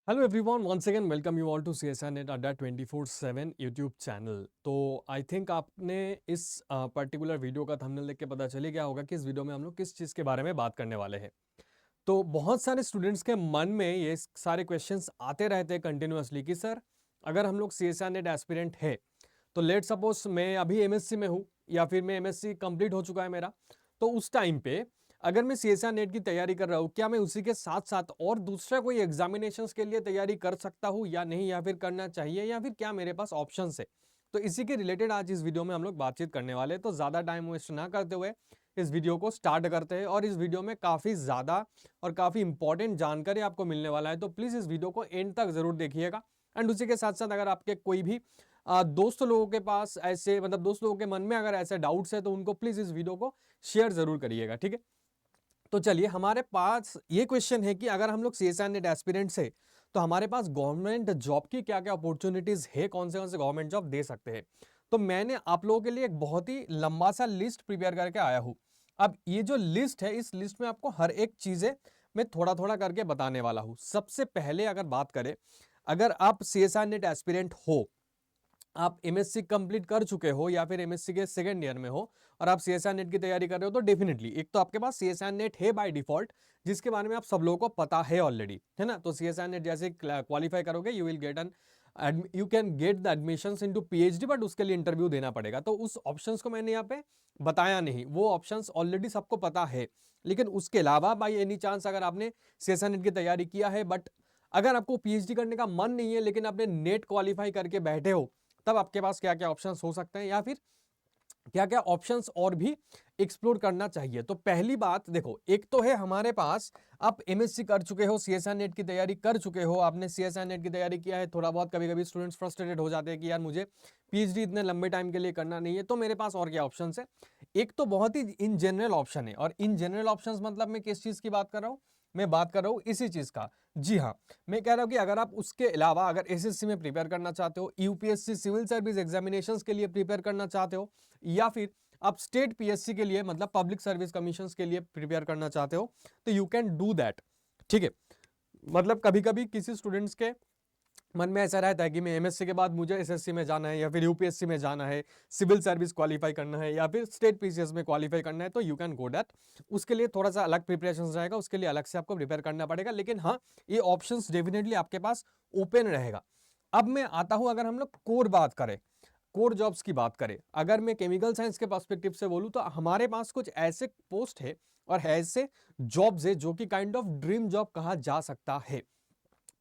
Hello everyone, once again welcome you all to CSR NET Adda 24/7 YouTube channel. तो I think आपने इस particular video का thumbnail देख के पता चली गया होगा कि इस वीडियो में हम लोग किस चीज़ के बारे में बात करने वाले हैं। तो बहुत सारे स्टूडेंट्स के मन में ये सारे क्वेश्चंस आते रहते हैं कंटिन्यूअसली कि सर, अगर हम लोग सीएसआर नेट एस्पिरेंट है तो लेट सपोज मैं अभी एमएससी में हूँ या फिर मैं एमएससी कंप्लीट हो चुका है मेरा, तो उस टाइम पे अगर मैं सीएसआर नेट की तैयारी कर रहा हूँ, क्या मैं उसी के साथ साथ और दूसरा कोई एग्जामिनेशंस के लिए तैयारी कर सकता हूँ या नहीं, या फिर करना चाहिए, या फिर क्या मेरे पास ऑप्शंस है। तो इसी के रिलेटेड आज इस वीडियो में हम लोग बातचीत करने वाले हैं। तो ज़्यादा टाइम वेस्ट ना करते हुए इस वीडियो को स्टार्ट करते हैं, और इस वीडियो में काफ़ी ज़्यादा और काफ़ी इंपॉर्टेंट जानकारी आपको मिलने वाला है। तो प्लीज़ इस वीडियो को एंड तक ज़रूर देखिएगा। एंड उसी के साथ साथ अगर आपके कोई भी दोस्त लोगों के पास ऐसे, मतलब दोस्त लोगों के मन में अगर ऐसे डाउट्स है, तो उनको प्लीज़ इस वीडियो को शेयर ज़रूर करिएगा, ठीक है। तो चलिए, हमारे पास ये क्वेश्चन है कि अगर हम लोग सीएसआर नेट एस्पिरेंट्स है तो हमारे पास गवर्नमेंट जॉब की क्या क्या अपॉर्चुनिटीज है, कौन से गवर्नमेंट जॉब दे सकते हैं। तो मैंने आप लोगों के लिए एक बहुत ही लंबा सा लिस्ट प्रिपेयर करके आया हूं। अब ये जो लिस्ट है, इस लिस्ट में आपको हर एक चीजें मैं थोड़ा थोड़ा करके बताने वाला हूं। सबसे पहले अगर बात करें, अगर आप सीएसआर नेट एस्पिरेंट हो, आप एमएससी कंप्लीट कर चुके हो या फिर एमएससी के सेकंड ईयर में हो और आप सीएसआर नेट की तैयारी कर रहे हो, तो डेफिनेटली एक तो आपके पास सीएसआर नेट है बाय डिफॉल्ट, जिसके बारे में आप सब लोगों को पता है ऑलरेडी, है ना। तो सीएसआर नेट जैसे क्वालिफाई करोगे, you can get the admissions into PhD, but उसके लिए इंटरव्यू देना पड़ेगा। तो उस ऑप्शंस को मैंने यहाँ पे बताया नहीं, वो ऑप्शंस ऑलरेडी सबको पता है। लेकिन उसके अलावा बाई एनी चांस अगर आपने सीएसआर नेट की तैयारी किया है, बट अगर आपको पीएचडी करने का मन नहीं है, लेकिन आपने नेट क्वालिफाई करके बैठे हो, तब आपके पास क्या क्या ऑप्शंस हो सकते हैं, या फिर क्या क्या ऑप्शंस और भी एक्सप्लोर करना चाहिए। तो पहली बात देखो, एक तो है हमारे पास, आप एमएससी कर चुके हो, सीएसआर नेट की तैयारी कर चुके हो, आपने सीएसआर नेट की तैयारी किया है थोड़ा बहुत। कभी कभी स्टूडेंट्स फ्रस्ट्रेटेड हो जाते हैं कि यार मुझे पीएचडी इतने लंबे टाइम के लिए करना नहीं है। तो मेरे पास और क्या ऑप्शंस है। एक तो बहुत ही इन जनरल ऑप्शन है, और इन जनरल ऑप्शंस मतलब मैं किस चीज की बात कर रहा हूं, मैं बात कर रहा हूं इसी चीज का। जी हाँ, मैं कह रहा हूं कि अगर आप उसके अलावा अगर एसएससी में प्रिपेयर करना चाहते हो, यूपीएससी सिविल सर्विस एग्जामिनेशंस के लिए प्रिपेयर करना चाहते हो, या फिर आप स्टेट पीएससी के लिए मतलब पब्लिक सर्विस कमीशंस के लिए प्रिपेयर करना चाहते हो, तो यू कैन डू दैट, ठीक है। मतलब कभी कभी किसी स्टूडेंट्स के मन में ऐसा रहता है कि मैं एमएससी के बाद मुझे एसएससी में जाना है, या फिर यूपीएससी में जाना है, सिविल सर्विस क्वालिफाई करना है, या फिर स्टेट पीसीएस में क्वालिफाई करना है, तो यू कैन गो दैट। उसके लिए थोड़ा सा अलग प्रिपरेशन रहेगा, उसके लिए अलग से आपको प्रिपेयर करना पड़ेगा, लेकिन हाँ, ये ऑप्शंस डेफिनेटली आपके पास ओपन रहेगा। अब मैं आता हूं, अगर हम लोग कोर बात करें, कोर जॉब्स की बात करें, अगर मैं केमिकल साइंस के पर्सपेक्टिव से बोलूं, तो हमारे पास कुछ ऐसे पोस्ट है और ऐसे जॉब्स है जो कि काइंड ऑफ ड्रीम जॉब कहा जा सकता है।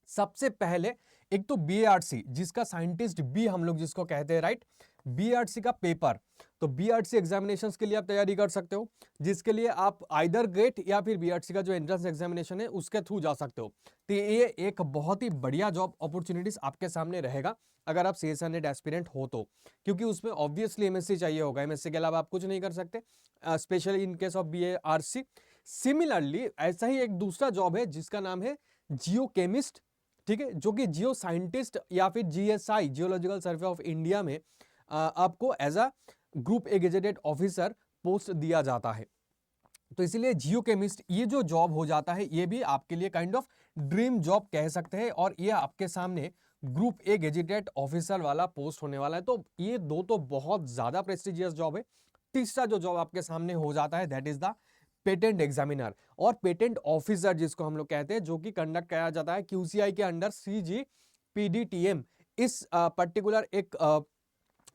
सबसे पहले एक तो बीआरसी, जिसका साइंटिस्ट बी हम लोग जिसको कहते हैं, राइट। बीआरसी का पेपर, तो बीआरसी एग्जामिनेशंस के लिए आप तैयारी कर सकते हो, जिसके लिए आप आइदर गेट या फिर बीआरसी का जो एंट्रेंस एग्जामिनेशन है उसके थ्रू जा सकते हो। तो ये एक बहुत ही बढ़िया जॉब अपॉर्चुनिटीज आपके सामने रहेगा अगर आप सीएसआर नेट एस्पिरेंट हो तो, क्योंकि उसमें ऑब्वियसली एमएससी चाहिए होगा, एमएससी के अलावा आप कुछ नहीं कर सकते, specially in case of BRC. Similarly ऐसा ही एक दूसरा जॉब है जिसका नाम है जियो केमिस्ट, ठीक है, जो कि जियो साइंटिस्ट या फिर GSI, geological survey of India में आपको as a group A gazetted officer post दिया जाता है। तो इसीलिए जियो केमिस्ट ये जो जॉब हो जाता है, ये भी आपके लिए काइंड ऑफ ड्रीम जॉब कह सकते हैं, और ये आपके सामने ग्रुप ए गेजेटेड ऑफिसर वाला पोस्ट होने वाला है। तो ये दो तो बहुत ज्यादा प्रेस्टिजियस जॉब है। तीसरा जो जॉब आपके सामने हो जाता है, that is the patent examiner और पेटेंट ऑफिसर, जिसको हम लोग कहते हैं, जो कि कंडक्ट किया जाता है क्यूसीआई के अंडर सीजीपीडीटीएम, इस पर्टिकुलर एक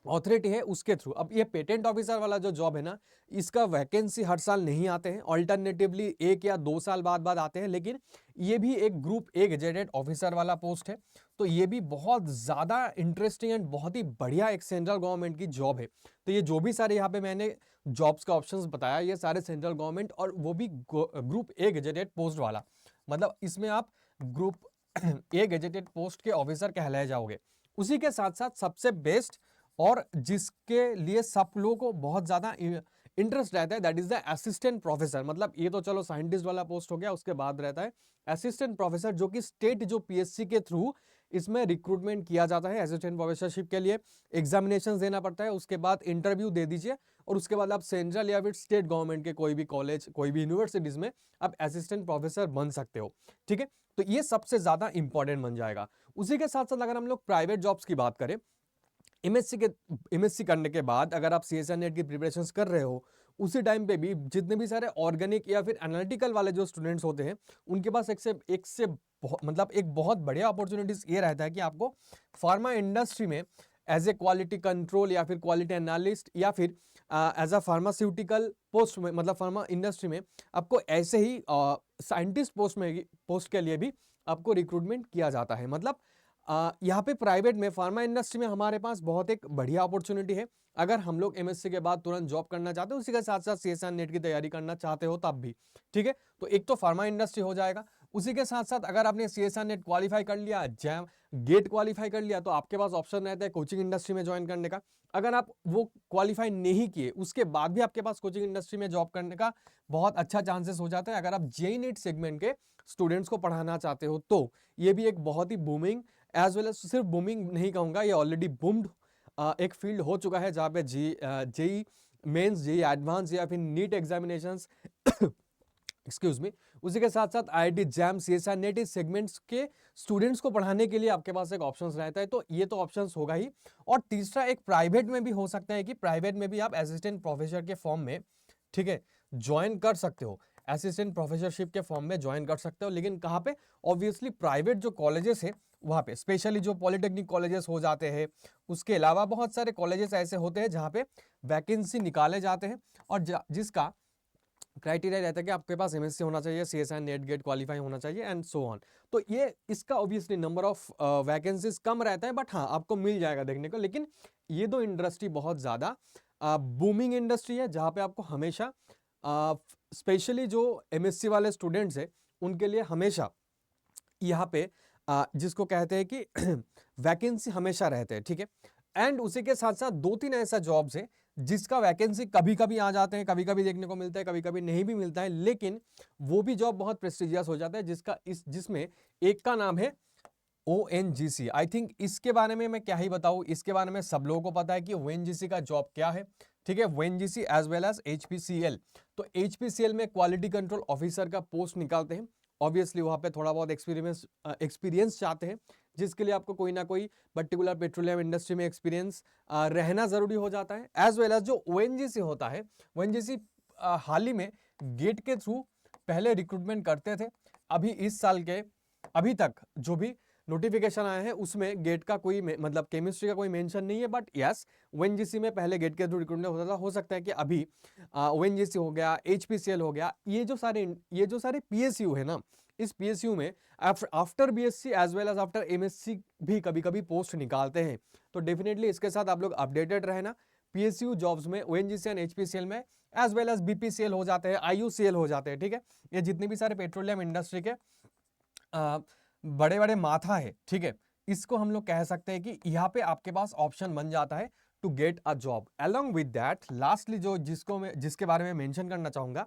ऑथोरिटी है, उसके थ्रू। अब ये पेटेंट ऑफिसर वाला जो जॉब है ना, इसका वैकेंसी हर साल नहीं आते हैं, ऑल्टरनेटिवली 1 या 2 साल बाद आते हैं, लेकिन ये भी एक ग्रुप ए गेजेटेड ऑफिसर वाला पोस्ट है। तो ये भी बहुत ज्यादा इंटरेस्टिंग एंड बहुत ही बढ़िया एक सेंट्रल गवर्नमेंट की जॉब है। तो ये जो भी सारे यहाँ पे मैंने जॉब्स का ऑप्शंस बताया, ये सारे सेंट्रल गवर्नमेंट, और वो भी ग्रुप ए गेजेटेड पोस्ट वाला, मतलब इसमें आप ग्रुप ए गेजेटेड पोस्ट के ऑफिसर कहलाए जाओगे। उसी के साथ साथ सबसे बेस्ट और जिसके लिए सब लोगों को बहुत ज्यादा इंटरेस्ट रहता है, that is the assistant professor. मतलब ये तो चलो साइंटिस्ट वाला पोस्ट हो गया, उसके बाद रहता है असिस्टेंट प्रोफेसर, जो कि स्टेट जो पीएससी के थ्रू इसमें रिक्रूटमेंट किया जाता है असिस्टेंट प्रोफेसरशिप के लिए। एग्जामिनेशन देना पड़ता है, उसके बाद इंटरव्यू दे दीजिए और उसके बाद आप सेंट्रल या फिर स्टेट गवर्नमेंट के कोई भी कॉलेज, कोई भी यूनिवर्सिटीज में आप असिस्टेंट प्रोफेसर बन सकते हो। ठीक है, तो ये सबसे ज्यादा इंपॉर्टेंट बन जाएगा। उसी के साथ साथ अगर हम लोग प्राइवेट जॉब्स की बात करें, एमएससी करने के बाद अगर आप सीएसआई नेट की प्रिपरेशंस कर रहे हो, उसी टाइम पे भी जितने भी सारे ऑर्गेनिक या फिर एनालिटिकल वाले जो स्टूडेंट्स होते हैं, उनके पास एक से मतलब एक बहुत बढ़िया अपॉर्चुनिटीज ये रहता है कि आपको फार्मा इंडस्ट्री में एज ए क्वालिटी कंट्रोल या फिर क्वालिटी एनालिस्ट या फिर एज अ फार्मास्यूटिकल पोस्ट में, मतलब फार्मा इंडस्ट्री में आपको ऐसे ही साइंटिस्ट पोस्ट के लिए भी आपको रिक्रूटमेंट किया जाता है। मतलब यहाँ पे प्राइवेट में फार्मा इंडस्ट्री में हमारे पास बहुत एक बढ़िया अपॉर्चुनिटी है। अगर हम लोग एमएससी के बाद तुरंत जॉब करना चाहते हो, उसी के साथ साथ सीएसआई नेट की तैयारी करना चाहते हो तब भी, ठीक है, तो एक तो फार्मा इंडस्ट्री हो जाएगा। उसी के साथ साथ अगर आपने सीएसआई नेट क्वालिफाई कर लिया, जैम गेट क्वालिफाई कर लिया, तो आपके पास ऑप्शन रहता है कोचिंग इंडस्ट्री में ज्वाइन करने का। अगर आप वो क्वालिफाई नहीं किए, उसके बाद भी आपके पास कोचिंग इंडस्ट्री में जॉब करने का बहुत अच्छा चांसेस हो जाता है। अगर आप जेई नीट सेगमेंट के स्टूडेंट्स को पढ़ाना चाहते हो, तो ये भी एक बहुत ही बूमिंग एज वेल एज, सिर्फ बूमिंग नहीं कहूंगा, ये ऑलरेडी बूम्ड एक फील्ड हो चुका है, जहाँ पे जेई मेंस, जेई एडवांस या फिर नीट एग्जामिनेशंस एक्सक्यूज मी, उसी के साथ साथ आईआईटी जैम, सीएसआई नेट, इस सेगमेंट्स के स्टूडेंट्स को पढ़ाने के लिए आपके पास एक ऑप्शंस रहता है। तो ये तो ऑप्शंस होगा ही। और तीसरा एक प्राइवेट में भी हो सकता है कि प्राइवेट में भी आप असिस्टेंट प्रोफेसर के फॉर्म में, ठीक है, ज्वाइन कर सकते हो, असिस्टेंट प्रोफेसरशिप के फॉर्म में ज्वाइन कर सकते हो। लेकिन कहाँ पे? ऑब्वियसली प्राइवेट जो कॉलेजेस है वहाँ पे, स्पेशली जो पॉलिटेक्निक कॉलेजेस हो जाते हैं, उसके अलावा बहुत सारे कॉलेजेस ऐसे होते हैं जहाँ पे वैकेंसी निकाले जाते हैं और जिसका क्राइटेरिया रहता है कि आपके पास एमएससी होना चाहिए, सीएसआई नेट गेट क्वालिफाई होना चाहिए एंड सो ऑन। तो ये इसका ऑब्वियसली नंबर ऑफ वैकेंसीज कम रहता है, बट हाँ आपको मिल जाएगा देखने को। लेकिन ये दो इंडस्ट्री बहुत ज़्यादा बूमिंग इंडस्ट्री है, जहाँ पे आपको हमेशा स्पेशली जो एमएससी वाले स्टूडेंट्स हैं उनके लिए हमेशा यहाँ पे जिसको कहते हैं कि वैकेंसी हमेशा रहते हैं, ठीक है। एंड उसी के साथ साथ दो तीन ऐसा जॉब्स है जिसका वैकेंसी कभी कभी आ जाते हैं, कभी कभी देखने को मिलता है, कभी कभी नहीं भी मिलता है, लेकिन वो भी जॉब बहुत प्रेस्टिजियस हो जाता है, जिसमें एक का नाम है ONGC। आई थिंक इसके बारे में मैं क्या ही बताऊं, इसके बारे में सब लोगों को पता है कि ONGC का जॉब क्या है, ठीक है। ONGC as well as HPCL। तो HPCL में क्वालिटी कंट्रोल ऑफिसर का पोस्ट निकालते हैं। ऑब्वियसली वहां पे थोड़ा बहुत एक्सपीरियंस चाहते हैं, जिसके लिए आपको कोई ना कोई पर्टिकुलर पेट्रोलियम इंडस्ट्री में एक्सपीरियंस रहना जरूरी हो जाता है। एज वेल एज जो ONGC होता है, ONGC हाल ही में गेट के थ्रू पहले रिक्रूटमेंट करते थे। अभी इस साल के अभी तक जो भी नोटिफिकेशन आया है उसमें गेट का कोई मतलब केमिस्ट्री का कोई मेंशन नहीं है, बट यस ONGC में पहले गेट के थ्रू रिक्रूटमेंट होता था। हो सकता है कि अभी ONGC हो गया, HPCL हो गया, ये जो सारे PSU है ना, इस PSU में after BSc as well as after MSc भी कभी कभी पोस्ट निकालते हैं। तो डेफिनेटली इसके साथ आप लोग अपडेटेड रहना। PSU जॉब्स में ONGC एंड HPCL में एज वेल एज BPCL हो जाते हैं, IUCL हो जाते हैं, ठीक है। ये जितने भी सारे पेट्रोलियम इंडस्ट्री के बड़े बड़े माथा है, ठीक है, इसको हम लोग कह सकते हैं कि यहाँ पे आपके पास ऑप्शन बन जाता है to get a job. Along with that lastly जिसके बारे में मेंशन करना चाहूंगा,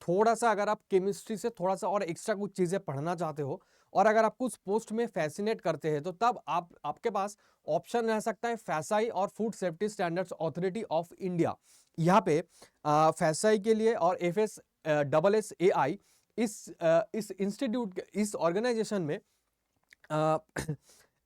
थोड़ा सा अगर आप केमिस्ट्री से थोड़ा सा और एक्स्ट्रा कुछ चीजें पढ़ना चाहते हो और अगर आपको उस पोस्ट में फैसिनेट करते हैं, तो तब आपके पास ऑप्शन रह सकता है फैसाई और food safety standards authority of India. यहाँ पे फैसाई के लिए और FSSSAI इस इंस्टीट्यूट, इस ऑर्गेनाइजेशन में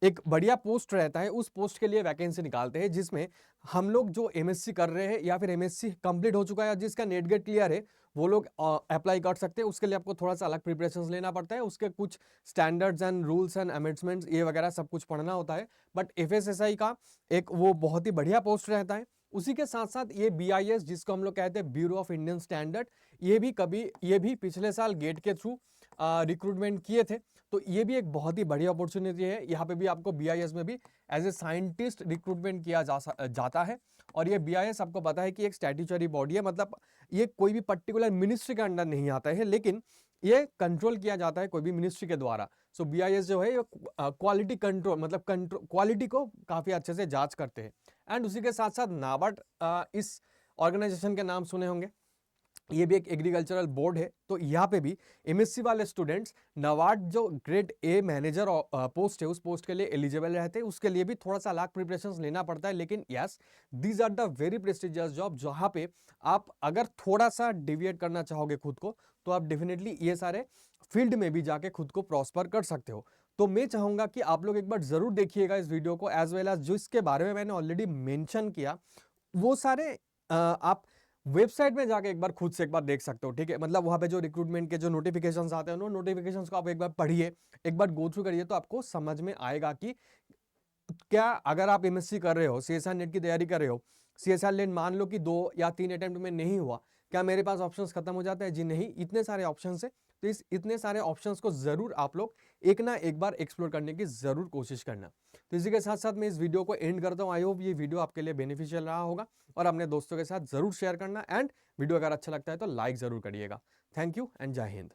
एक बढ़िया पोस्ट रहता है। उस पोस्ट के लिए वैकेंसी निकालते हैं, जिसमें हम लोग जो MSc कर रहे हैं या फिर MSc कंप्लीट हो चुका है, जिसका नेट गेट क्लियर है, वो लोग अप्लाई कर सकते हैं। उसके लिए आपको थोड़ा सा अलग प्रिपरेशंस लेना पड़ता है, उसके कुछ standards and rules and amendments ये वगैरह सब कुछ पढ़ना होता है। बट FSSAI का एक वो बहुत ही बढ़िया पोस्ट रहता है। उसी के साथ साथ ये BIS, जिसको हम लोग कहते हैं ब्यूरो ऑफ इंडियन स्टैंडर्ड, ये भी पिछले साल गेट के थ्रू रिक्रूटमेंट किए थे। तो ये भी एक बहुत ही बढ़िया अपॉर्चुनिटी है। यहाँ पे भी आपको BIS में भी एज ए साइंटिस्ट रिक्रूटमेंट किया जाता है। और ये BIS आपको पता है कि एक स्टैट्यूटरी बॉडी है, मतलब ये कोई भी पर्टिकुलर मिनिस्ट्री के अंडर नहीं आता है, लेकिन ये कंट्रोल किया जाता है कोई भी मिनिस्ट्री के द्वारा। सो BIS जो है ये क्वालिटी कंट्रोल, मतलब क्वालिटी को काफी अच्छे से जांच करते हैं। एंड उसी के साथ साथ नाबार्ड इस ऑर्गेनाइजेशन के नाम सुने होंगे, ये भी एक एग्रीकल्चरल बोर्ड है। तो यहाँ पे भी एमएससी वाले स्टूडेंट्स नाबार्ड जो ग्रेड ए मैनेजर पोस्ट है उस पोस्ट के लिए एलिजिबल रहते हैं। उसके लिए भी थोड़ा सा अलग प्रिपरेशंस लेना पड़ता है, लेकिन yes these are the very prestigious job जहाँ पे आप अगर थोड़ा सा डिविएट करना चाहोगे खुद को तो आप डेफिनेटली ये सारे फील्ड में भी जाके खुद को प्रॉस्पर कर सकते हो। तो मैं चाहूंगा कि आप लोग एक बार जरूर देखिएगा इस वीडियो को, एज वेल एज जो इसके बारे में मैंने ऑलरेडी मेंशन किया वो सारे आप वेबसाइट में जाके एक बार खुद से एक बार देख सकते हो, ठीक है। मतलब वहां पे जो रिक्रूटमेंट के जो नोटिफिकेशंस आते हैं उन नोटिफिकेशंस को आप एक बार पढ़िए, एक बार गो थ्रू करिए, तो आपको समझ में आएगा कि क्या अगर आप एमएससी कर रहे हो, सीएसआर नेट की तैयारी कर रहे हो, सीएसआर नेट मान लो कि 2 या 3 अटेम्प्ट में नहीं हुआ, क्या मेरे पास ऑप्शंस खत्म हो जाते हैं? जी नहीं, इतने सारे ऑप्शंस है। तो इस इतने सारे ऑप्शंस को जरूर आप लोग एक ना एक बार एक्सप्लोर करने की जरूर कोशिश करना। तो इसी के साथ साथ मैं इस वीडियो को एंड करता हूं। आई होप ये वीडियो आपके लिए बेनिफिशियल रहा होगा और अपने दोस्तों के साथ जरूर शेयर करना, एंड वीडियो अगर अच्छा लगता है तो लाइक जरूर करिएगा। थैंक यू एंड जय हिंद।